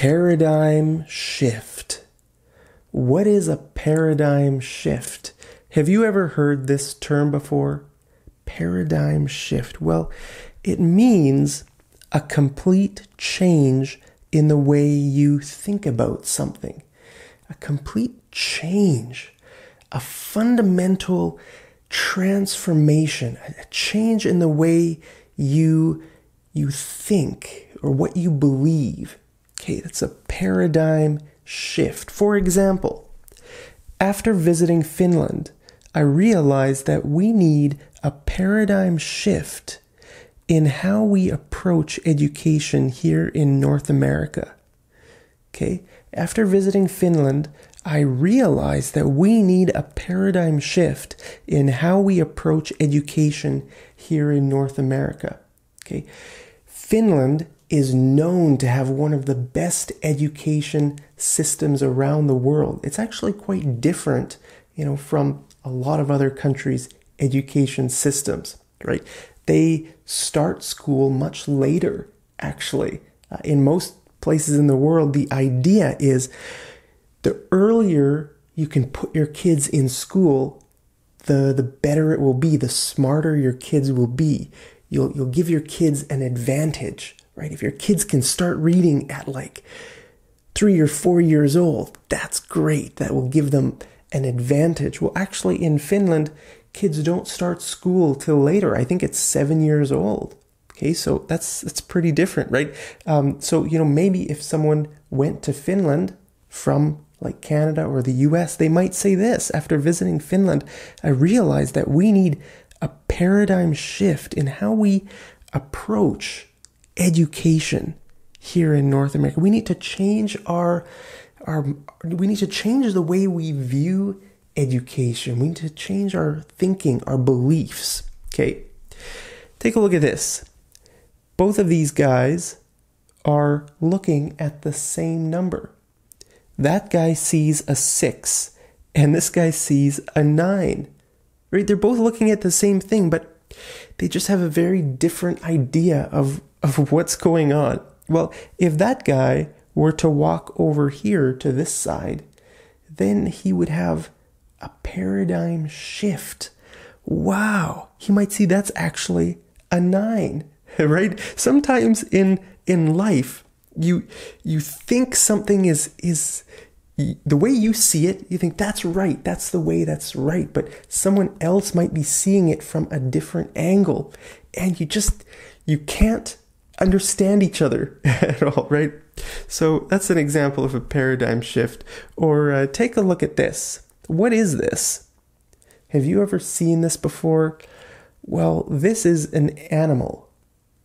Paradigm shift. What is a paradigm shift? Have you ever heard this term before? Paradigm shift. Well, it means a complete change in the way you think about something. A complete change. A fundamental transformation. A change in the way you think or what you believe. Okay, that's a paradigm shift. For example, after visiting Finland, I realized that we need a paradigm shift in how we approach education here in North America. Okay, after visiting Finland, I realized that we need a paradigm shift in how we approach education here in North America. Okay, Finland is known to have one of the best education systems around the world. It's actually quite different, from a lot of other countries' education systems, right? They start school much later, actually. In most places in the world, the idea is the earlier you can put your kids in school, the better it will be, the smarter your kids will be. You'll give your kids an advantage, right? If your kids can start reading at like 3 or 4 years old, that's great. That will give them an advantage. Well, actually in Finland, kids don't start school till later. I think it's 7 years old. Okay, so that's pretty different, right? So maybe if someone went to Finland from like Canada or the US, they might say this: after visiting Finland, I realized that we need a paradigm shift in how we approach education here in North America. We need to change we need to change the way we view education. We need to change our thinking, our beliefs. Okay, take a look at this. Both of these guys are looking at the same number. That guy sees a 6 and this guy sees a 9. Right? They're both looking at the same thing, but they just have a very different idea of what's going on. Well, if that guy were to walk over here to this side, then he would have a paradigm shift. Wow, he might see that's actually a 9, right? Sometimes in life, you think something is the way you see it, you think that's right, that's the way that's right, but someone else might be seeing it from a different angle, and you can't understand each other at all, right? So that's an example of a paradigm shift. Or take a look at this. What is this? Have you ever seen this before? Well, this is an animal.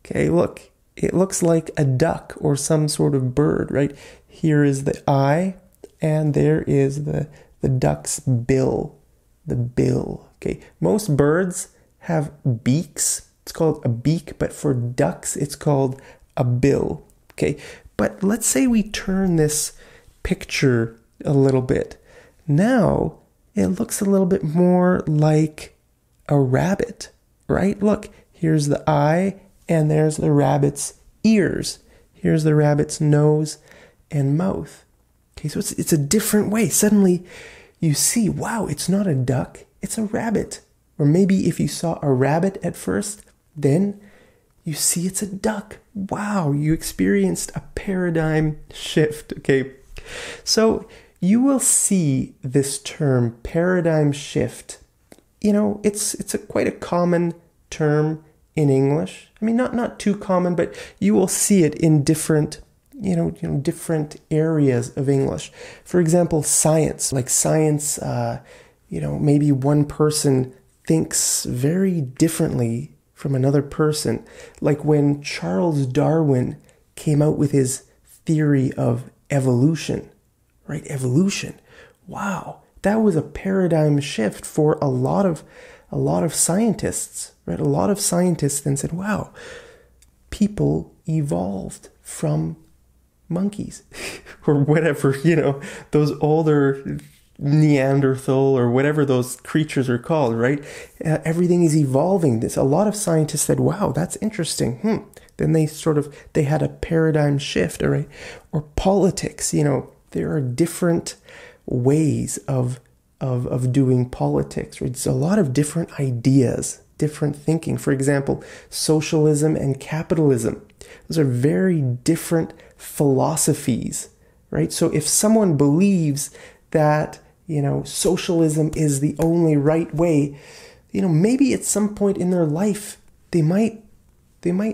Okay, look. It looks like a duck or some sort of bird, right? Here is the eye, and there is the duck's bill. The bill. Okay, most birds have beaks. It's called a beak, but for ducks, it's called a bill. Okay, but let's say we turn this picture a little bit. Now, it looks a little bit more like a rabbit, right? Look, here's the eye, and there's the rabbit's ears. Here's the rabbit's nose and mouth. Okay, so it's a different way. Suddenly, you see, wow, it's not a duck, it's a rabbit. Or maybe if you saw a rabbit at first, then you see it's a duck. Wow, you experienced a paradigm shift, okay? So you will see this term, paradigm shift. It's quite a common term in English. I mean, not too common, but you will see it in different areas of English. For example, science. Like science, maybe one person thinks very differently from another person. Like when Charles Darwin came out with his theory of evolution, right? Evolution. Wow, that was a paradigm shift for a lot of scientists, right? A lot of scientists then said, wow, people evolved from monkeys or whatever, those older Neanderthal or whatever those creatures are called, right? Everything is evolving. A lot of scientists said, wow, that's interesting. Then they had a paradigm shift, all right? Or politics, there are different ways of doing politics, right? It's a lot of different ideas, different thinking. For example, socialism and capitalism. Those are very different philosophies, right? So if someone believes that, socialism is the only right way, maybe at some point in their life, they might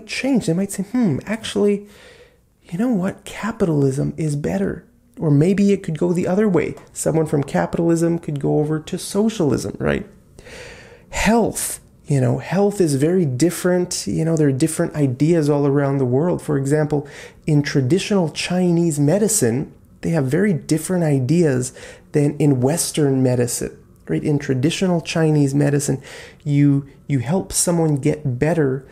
change. They might say, actually, you know what? Capitalism is better. Or maybe it could go the other way. Someone from capitalism could go over to socialism, right? Health. Health is very different. There are different ideas all around the world. For example, in traditional Chinese medicine, they have very different ideas than in Western medicine, right? In traditional Chinese medicine, you help someone get better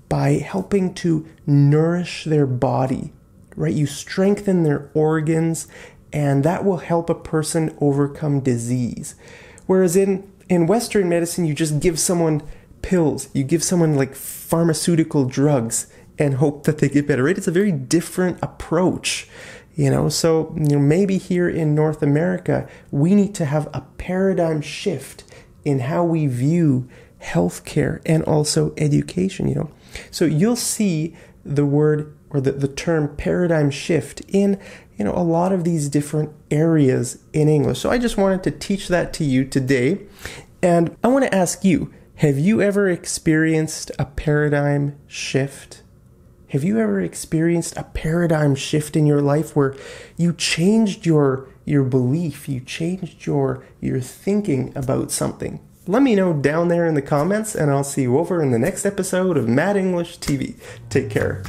by helping to nourish their body, right? You strengthen their organs, and that will help a person overcome disease. Whereas in Western medicine, you just give someone pills, you give someone like pharmaceutical drugs and hope that they get better, right? It's a very different approach, So, maybe here in North America, we need to have a paradigm shift in how we view healthcare and also education, So you'll see the word or the term paradigm shift in, a lot of these different areas in English. So I just wanted to teach that to you today. And I want to ask you, have you ever experienced a paradigm shift? Have you ever experienced a paradigm shift in your life where you changed your belief, you changed your thinking about something? Let me know down there in the comments, and I'll see you over in the next episode of Mad English TV. Take care.